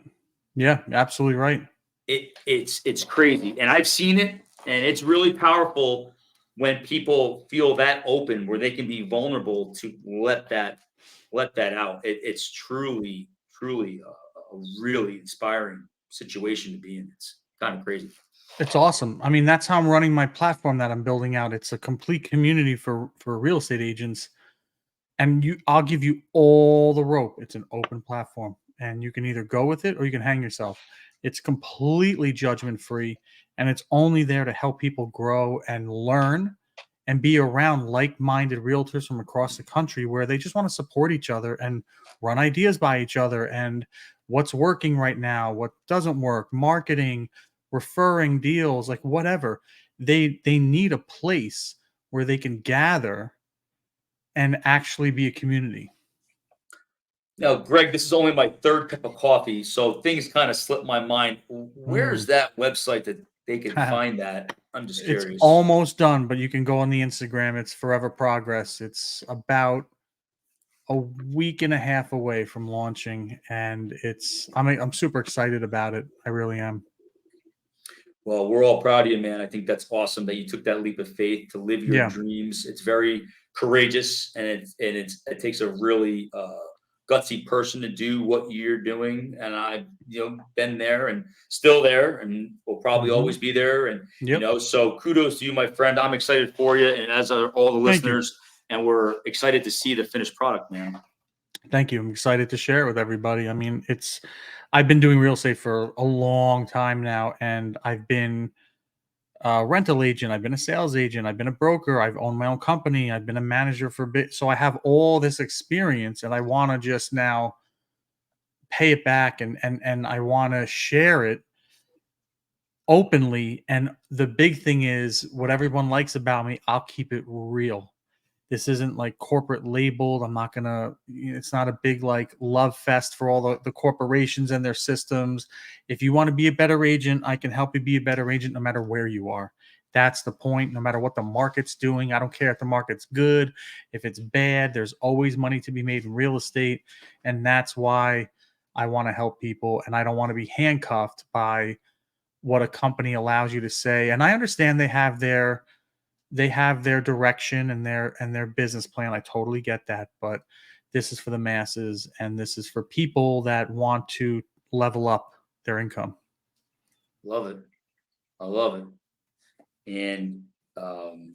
Speaker 2: Yeah, absolutely right.
Speaker 1: It's crazy, and I've seen it, and it's really powerful when people feel that open, where they can be vulnerable to let that out. It's truly a really inspiring situation to be in. It's kind of crazy.
Speaker 2: It's awesome. I mean, that's how I'm running my platform that I'm building out. It's a complete community for real estate agents, and I'll give you all the rope. It's an open platform, and you can either go with it or you can hang yourself. It's completely judgment free, and it's only there to help people grow and learn and be around like-minded realtors from across the country where they just want to support each other and run ideas by each other and what's working right now, what doesn't work, marketing, referring deals, like whatever. They need a place where they can gather and actually be a community.
Speaker 1: Now, Greg, this is only my third cup of coffee, so things kind of slipped my mind.
Speaker 2: Mm.
Speaker 1: Where's that website that they can find that? I'm just
Speaker 2: It's
Speaker 1: curious.
Speaker 2: almost done, but you can go on the Instagram. It's Forever Progress. It's about a week and a half away from launching, and I'm super excited about it. I really am.
Speaker 1: Well, we're all proud of you, man. I think that's awesome that you took that leap of faith to live your
Speaker 2: Yeah.
Speaker 1: dreams. It's very courageous, and it takes a really gutsy person to do what you're doing. And I've been there and still there, and will probably
Speaker 2: Hmm.
Speaker 1: always be there. And
Speaker 2: Yep.
Speaker 1: so kudos to you, my friend. I'm excited for you, and as are all the
Speaker 2: Thank you.
Speaker 1: listeners. And we're excited to see the finished product, man.
Speaker 2: Thank you. I'm excited to share it with everybody. I mean, I've been doing real estate for a long time now, and I've been a rental agent, I've been a sales agent, I've been a broker, I've owned my own company, I've been a manager for a bit. So I have all this experience, and I want to just now pay it back, and I want to share it openly. And the big thing is what everyone likes about me, I'll keep it real. This isn't like corporate labeled. I'm not gonna, it's not a big like love fest for all the corporations and their systems. If you want to be a better agent, I can help you be a better agent no matter where you are. That's the point. No matter what the market's doing, I don't care if the market's good, if it's bad, there's always money to be made in real estate. And that's why I want to help people. And I don't want to be handcuffed by what a company allows you to say. And I understand they have their direction and their business plan. I totally get that, but this is for the masses, and this is for people that want to level up their income.
Speaker 1: Love it. I love it. And um,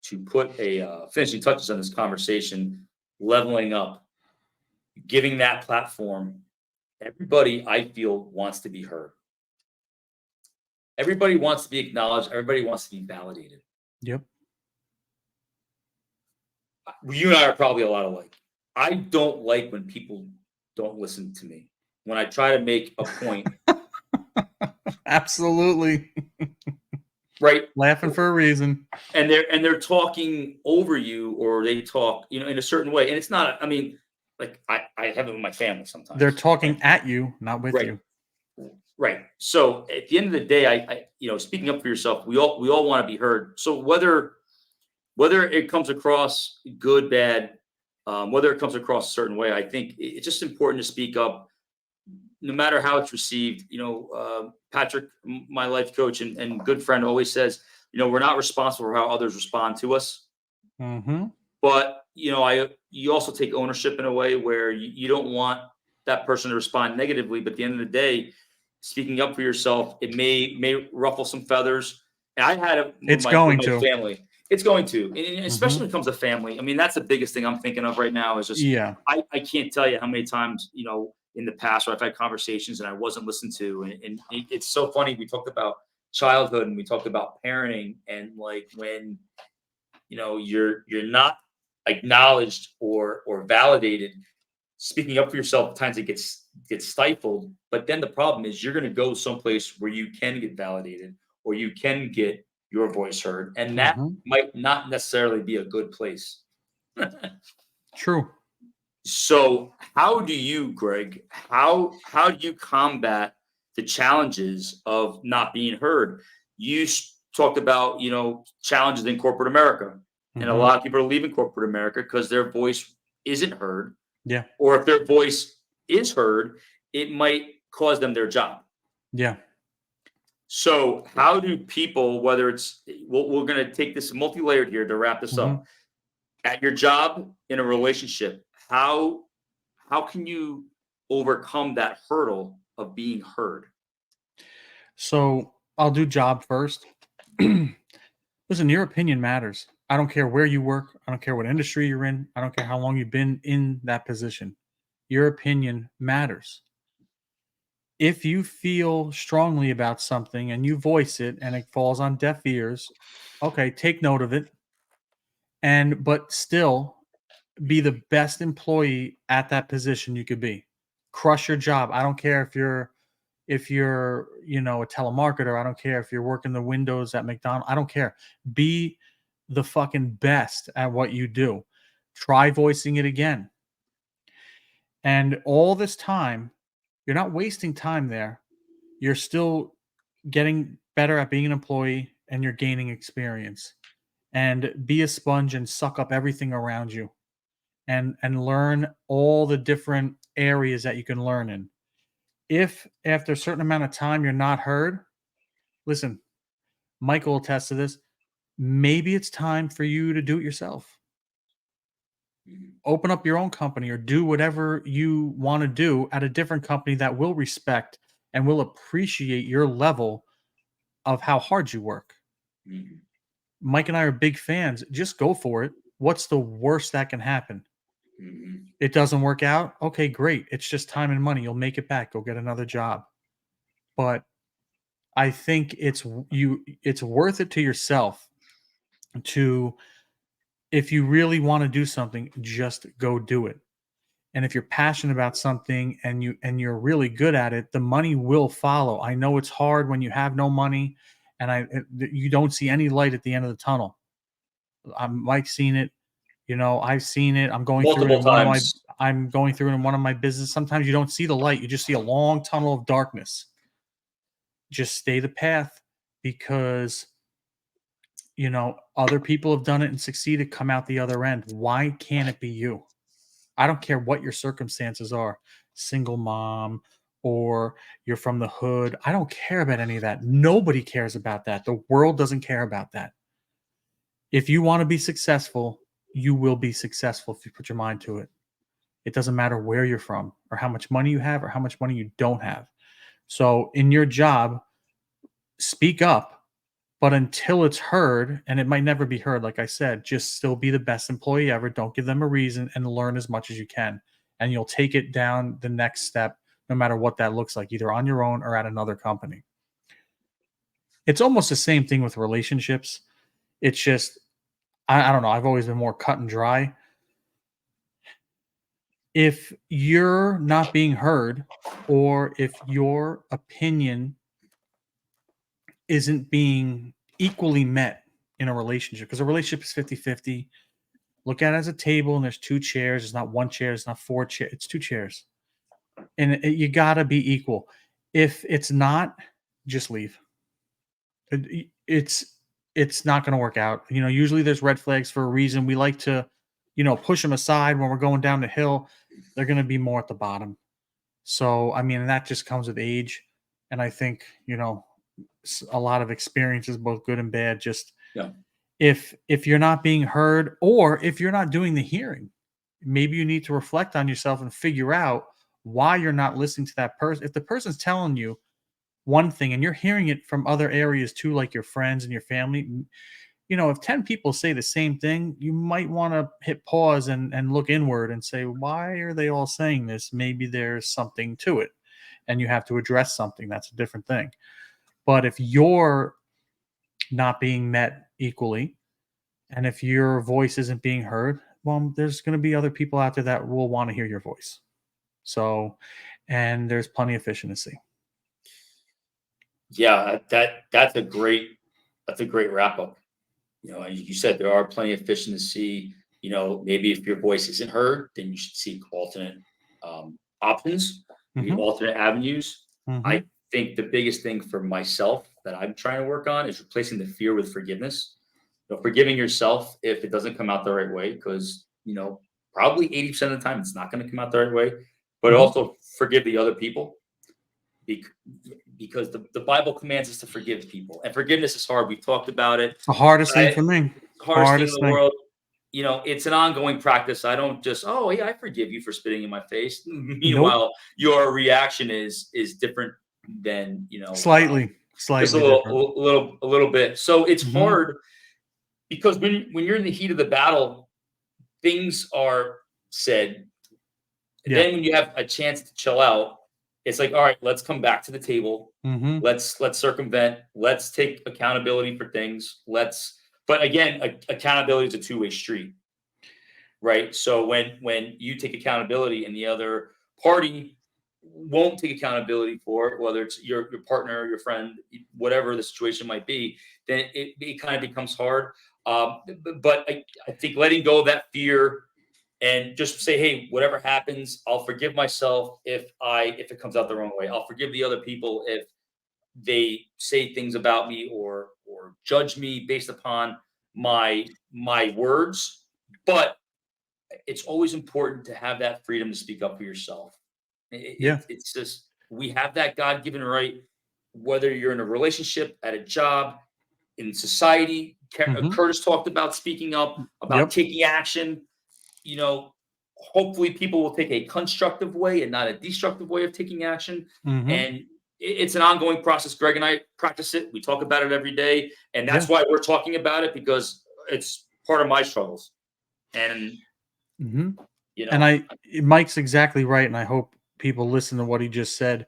Speaker 1: to put a finishing touches on this conversation, leveling up, giving that platform. Everybody, I feel, wants to be heard. Everybody wants to be acknowledged. Everybody wants to be validated.
Speaker 2: Yep.
Speaker 1: You and I are probably a lot alike. I don't like when people don't listen to me. When I try to make a point,
Speaker 2: Absolutely.
Speaker 1: right?
Speaker 2: Laughing for a reason.
Speaker 1: And they're talking over you, or they talk, in a certain way. And it's not, I mean, like I have it with my family
Speaker 2: They're
Speaker 1: sometimes. Right.
Speaker 2: talking at you, not with
Speaker 1: Right.
Speaker 2: you.
Speaker 1: Right. So at the end of the day, speaking up for yourself, we all want to be heard. So whether it comes across good, bad, whether it comes across a certain way, I think it's just important to speak up, no matter how it's received. Patrick, my life coach and good friend, always says, we're not responsible for how others respond to us.
Speaker 2: Mm-hmm.
Speaker 1: But you also take ownership in a way where you don't want that person to respond negatively. But at the end of the day, speaking up for yourself, it may ruffle some feathers. And I had it with
Speaker 2: It's
Speaker 1: my
Speaker 2: going to.
Speaker 1: family. It's going to, and especially
Speaker 2: Mm-hmm.
Speaker 1: when it comes to family. I mean, that's the biggest thing I'm thinking of right now. Is just
Speaker 2: Yeah.
Speaker 1: I can't tell you how many times in the past where I've had conversations and I wasn't listened to, and it's so funny. We talked about childhood and we talked about parenting, and like when you're not acknowledged or validated, speaking up for yourself, at times it gets stifled. But then the problem is you're going to go someplace where you can get validated, or you can get your voice heard, and that
Speaker 2: Mm-hmm.
Speaker 1: might not necessarily be a good place.
Speaker 2: True.
Speaker 1: So how do you, Greg, how do you combat the challenges of not being heard? You talked about, challenges in corporate America, and a
Speaker 2: Mm-hmm.
Speaker 1: lot of people are leaving corporate America because their voice isn't heard,
Speaker 2: Yeah.
Speaker 1: or if their voice is heard, it might cause them their job.
Speaker 2: Yeah.
Speaker 1: So how do people, whether it's, we're going to take this multi-layered here to wrap this
Speaker 2: Mm-hmm.
Speaker 1: up, at your job, in a relationship, how can you overcome that hurdle of being heard?
Speaker 2: So I'll do job first. Listen, your opinion matters. I don't care where you work. I don't care what industry you're in. I don't care how long you've been in that position. Your opinion matters. If you feel strongly about something and you voice it and it falls on deaf ears, okay, take note of it, and but still be the best employee at that position you could be. Crush your job. I don't care if you're a telemarketer. I don't care if you're working the windows at McDonald's. I don't care. Be the fucking best at what you do. Try voicing it again. And all this time, you're not wasting time there. You're still getting better at being an employee, and you're gaining experience. And be a sponge and suck up everything around you, and learn all the different areas that you can learn in. If after a certain amount of time you're not heard, listen, Michael will attest to this. Maybe it's time for you to do it yourself.
Speaker 1: Mhm.
Speaker 2: Open up your own company or do whatever you want to do at a different company that will respect and will appreciate your level of how hard you work.
Speaker 1: Mhm.
Speaker 2: Mike and I are big fans. Just go for it. What's the worst that can happen?
Speaker 1: Mhm.
Speaker 2: It doesn't work out. Okay, great. It's just time and money. You'll make it back. Go get another job. But I think it's worth it to yourself to, if you really want to do something, just go do it. And if you're passionate about something and you're really good at it, the money will follow. I know it's hard when you have no money and you don't see any light at the end of the tunnel. Mike's seen it. I've seen it.
Speaker 1: Multiple times.
Speaker 2: I'm going through it in one of my business. Sometimes you don't see the light. You just see a long tunnel of darkness. Just stay the path because other people have done it and succeeded, come out the other end. Why can't it be you? I don't care what your circumstances are, single mom or you're from the hood. I don't care about any of that. Nobody cares about that. The world doesn't care about that. If you want to be successful, you will be successful if you put your mind to it. It doesn't matter where you're from or how much money you have or how much money you don't have. So, in your job, speak up, but until it's heard, and it might never be heard, like I said, just still be the best employee ever. Don't give them a reason and learn as much as you can. And you'll take it down the next step, no matter what that looks like, either on your own or at another company. It's almost the same thing with relationships. It's just, I don't know. I've always been more cut and dry. If you're not being heard, or if your opinion isn't being equally met in a relationship, because a relationship is 50-50. Look at it as a table and there's two chairs. It's not one chair. It's not four chairs. It's two chairs. And you got to be equal. If it's not, just leave. It's not going to work out. Usually there's red flags for a reason. We like to, push them aside when we're going down the hill. They're going to be more at the bottom. So, I mean, that just comes with age. And I think, a lot of experiences, both good and bad, just
Speaker 1: Yeah.
Speaker 2: if you're not being heard or if you're not doing the hearing, maybe you need to reflect on yourself and figure out why you're not listening to that person. If the person's telling you one thing and you're hearing it from other areas too, like your friends and your family, if 10 people say the same thing, you might want to hit pause and look inward and say, why are they all saying this? Maybe there's something to it and you have to address something. That's a different thing. But if you're not being met equally, and if your voice isn't being heard, well, there's going to be other people out there that will want to hear your voice. So, and there's plenty of fish in the sea.
Speaker 1: Yeah, that's a great wrap up. As you said, there are plenty of fish in the sea. Maybe if your voice isn't heard, then you should seek alternate options, maybe
Speaker 2: Hmm.
Speaker 1: alternate avenues.
Speaker 2: Hmm.
Speaker 1: I think the biggest thing for myself that I'm trying to work on is replacing the fear with forgiveness. Forgiving yourself if it doesn't come out the right way, because probably 80% of the time it's not going to come out the right way. But
Speaker 2: Hmm.
Speaker 1: also forgive the other people, bec- because the Bible commands us to forgive people, and forgiveness is hard. We've talked about it.
Speaker 2: It's the hardest thing
Speaker 1: I,
Speaker 2: for me.
Speaker 1: hardest thing in
Speaker 2: Hardest
Speaker 1: the
Speaker 2: thing.
Speaker 1: world. It's an ongoing practice. I don't just, oh yeah, I forgive you for spitting in my face.
Speaker 2: Nope.
Speaker 1: Meanwhile, your reaction is different than
Speaker 2: Slightly,
Speaker 1: just a
Speaker 2: slightly
Speaker 1: little,
Speaker 2: different.
Speaker 1: a little bit. So it's
Speaker 2: Hmm.
Speaker 1: hard because when you're in the heat of the battle, things are said.
Speaker 2: Yeah.
Speaker 1: Then when you have a chance to chill out, it's like, all right, let's come back to the table.
Speaker 2: Hmm.
Speaker 1: Let's circumvent. Let's take accountability for things. But again, accountability is a two-way street, right? So when you take accountability and the other party won't take accountability for it, whether it's your partner, your friend, whatever the situation might be, then it kind of becomes hard. But I think letting go of that fear and just say, hey, whatever happens, I'll forgive myself if it comes out the wrong way. I'll forgive the other people if they say things about me or judge me based upon my words. But it's always important to have that freedom to speak up for yourself.
Speaker 2: Yeah.
Speaker 1: It's just we have that God given right. whether you're in a relationship, at a job, in society.
Speaker 2: Mhm.
Speaker 1: Curtis talked about speaking up, about
Speaker 2: Yep.
Speaker 1: taking action. You know, hopefully people will take a constructive way and not a destructive way of taking action.
Speaker 2: Mhm.
Speaker 1: And it's an ongoing process. Greg and I practice it. We talk about it every day. And
Speaker 2: Yeah.
Speaker 1: that's why we're talking about it, because it's part of my struggles. And,
Speaker 2: Mhm.
Speaker 1: you
Speaker 2: And
Speaker 1: know,
Speaker 2: Mike's exactly right, and I hope people listen to what he just said.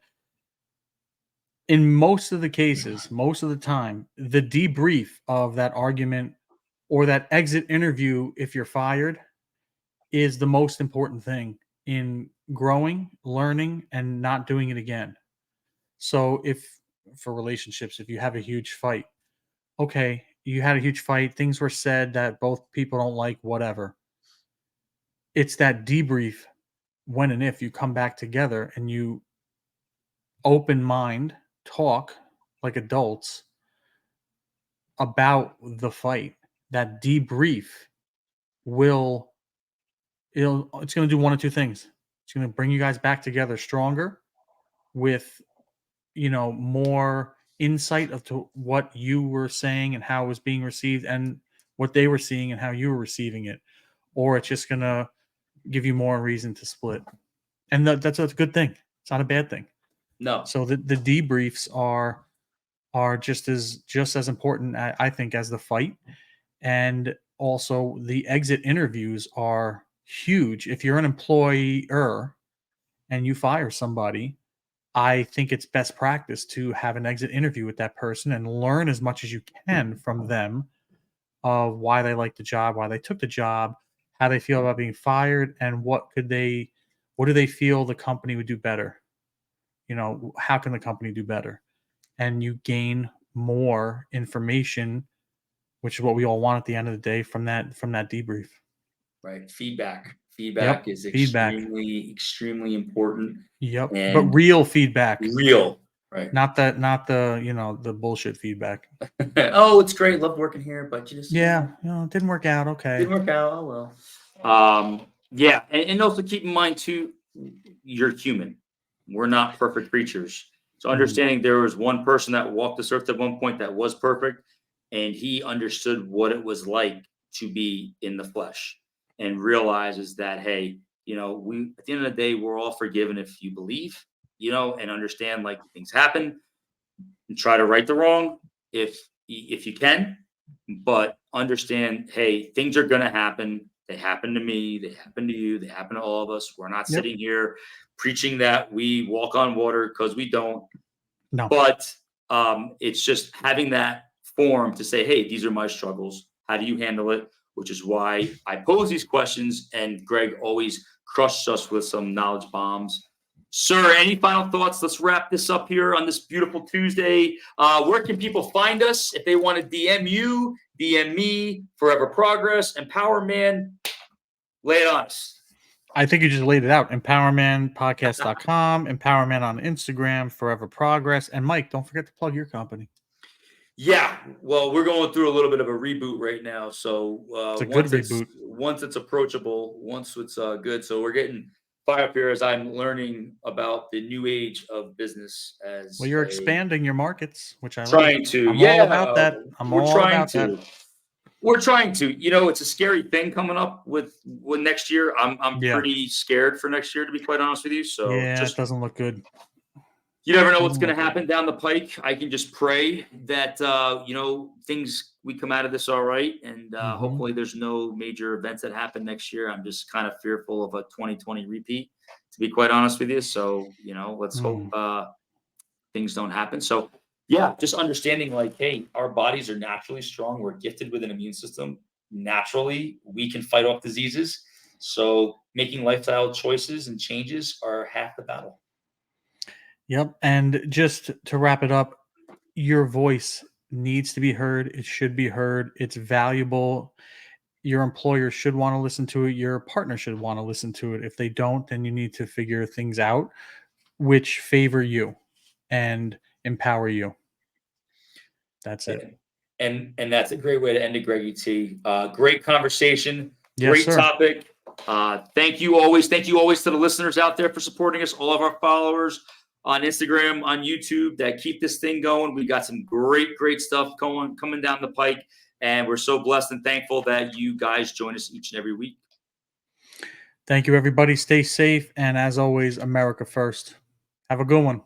Speaker 2: In most of the cases, most of the time, the debrief of that argument or that exit interview, if you're fired, is the most important thing in growing, learning, and not doing it again. So, if for relationships, if you have a huge fight, okay, you had a huge fight, things were said that both people don't like, whatever. It's that debrief when and if you come back together and you open mind talk like adults about the fight. That debrief will it's going to do one of two things. It's going to bring you guys back together stronger with, more insight of to what you were saying and how it was being received and what they were seeing and how you were receiving it, or it's just going to give you more reason to split. And that's a good thing. It's not a bad thing.
Speaker 1: no,
Speaker 2: So the debriefs are just as important, I think, as the fight. And also the exit interviews are huge. If you're an employer and you fire somebody, I think it's best practice to have an exit interview with that person and learn as much as you can from them of why they like the job, why they took the job, how they feel about being fired, and what do they feel the company would do better? How can the company do better? And you gain more information, which is what we all want at the end of the day from that debrief.
Speaker 1: right. Feedback. Feedback
Speaker 2: Yep,
Speaker 1: is
Speaker 2: feedback.
Speaker 1: extremely, extremely important
Speaker 2: Yep, but
Speaker 1: and
Speaker 2: real feedback,
Speaker 1: real. Right.
Speaker 2: not the bullshit feedback.
Speaker 1: Oh, it's great. Love working here, but you just,
Speaker 2: Yeah, it didn't work out. Okay.
Speaker 1: didn't work out. Oh well. Yeah, and also keep in mind too, you're human. We're not perfect creatures. So
Speaker 2: Mhm.
Speaker 1: understanding there was one person that walked this earth at one point that was perfect, and he understood what it was like to be in the flesh, and realizes that, hey, we at the end of the day we're all forgiven if you believe, and understand like things happen, and try to right the wrong if you can, but understand, hey, things are going to happen. They happen to me, they happen to you, they happen to all of us. We're not
Speaker 2: Yep.
Speaker 1: sitting here preaching that we walk on water, because we don't.
Speaker 2: No.
Speaker 1: But it's just having that form to say, hey, these are my struggles, how do you handle it, which is why I pose these questions, and Greg always crushes us with some knowledge bombs. Sir, any final thoughts? Let's wrap this up here on this beautiful Tuesday. Where can people find us if they want to DM you, DM me, Forever Progress, EmpowerMAN? Lay it on us.
Speaker 2: I think you just laid it out. EmpowerManPodcast.com, EmpowerMan on Instagram, Forever Progress. And Mike, don't forget to plug your company.
Speaker 1: Yeah, well, we're going through a little bit of a reboot right now. So
Speaker 2: It's a good reboot.
Speaker 1: once it's approachable, once it's good. So we're getting fired up here as I'm learning about the new age of business
Speaker 2: Well,
Speaker 1: as
Speaker 2: you're
Speaker 1: a
Speaker 2: expanding your markets, which I like.
Speaker 1: trying to.
Speaker 2: I'm all
Speaker 1: Yeah,
Speaker 2: about that. I'm
Speaker 1: we're
Speaker 2: all
Speaker 1: trying
Speaker 2: about that.
Speaker 1: to. We're trying to. It's a scary thing coming up with next year. I'm
Speaker 2: Yeah.
Speaker 1: pretty scared for next year, to be quite honest with you. So
Speaker 2: Yeah, it
Speaker 1: just,
Speaker 2: doesn't look good.
Speaker 1: you never know what's
Speaker 2: Doesn't
Speaker 1: going
Speaker 2: look
Speaker 1: to
Speaker 2: good.
Speaker 1: happen down the pike. I can just pray that things, we come out of this all right, and
Speaker 2: Hmm.
Speaker 1: hopefully there's no major events that happen next year. I'm just kind of fearful of a 2020 repeat, to be quite honest with you. So let's hope
Speaker 2: Mm.
Speaker 1: things don't happen. So yeah, just understanding like, hey, our bodies are naturally strong. We're gifted with an immune system. Naturally, we can fight off diseases. So making lifestyle choices and changes are half the battle.
Speaker 2: Yep. And just to wrap it up, your voice needs to be heard. It should be heard. It's valuable. Your employer should want to listen to it. Your partner should want to listen to it. If they don't, then you need to figure things out which favor you and empower you. That's it.
Speaker 1: And that's a great way to end it, Greggy T. Great conversation,
Speaker 2: Yes,
Speaker 1: great
Speaker 2: sir.
Speaker 1: topic. Thank you always to the listeners out there for supporting us, all of our followers. on Instagram, on YouTube that keep this thing going. We got some great stuff coming down the pike, and we're so blessed and thankful that you guys join us each and every week.
Speaker 2: Thank you, everybody. Stay safe, and as always, America first. Have a good one.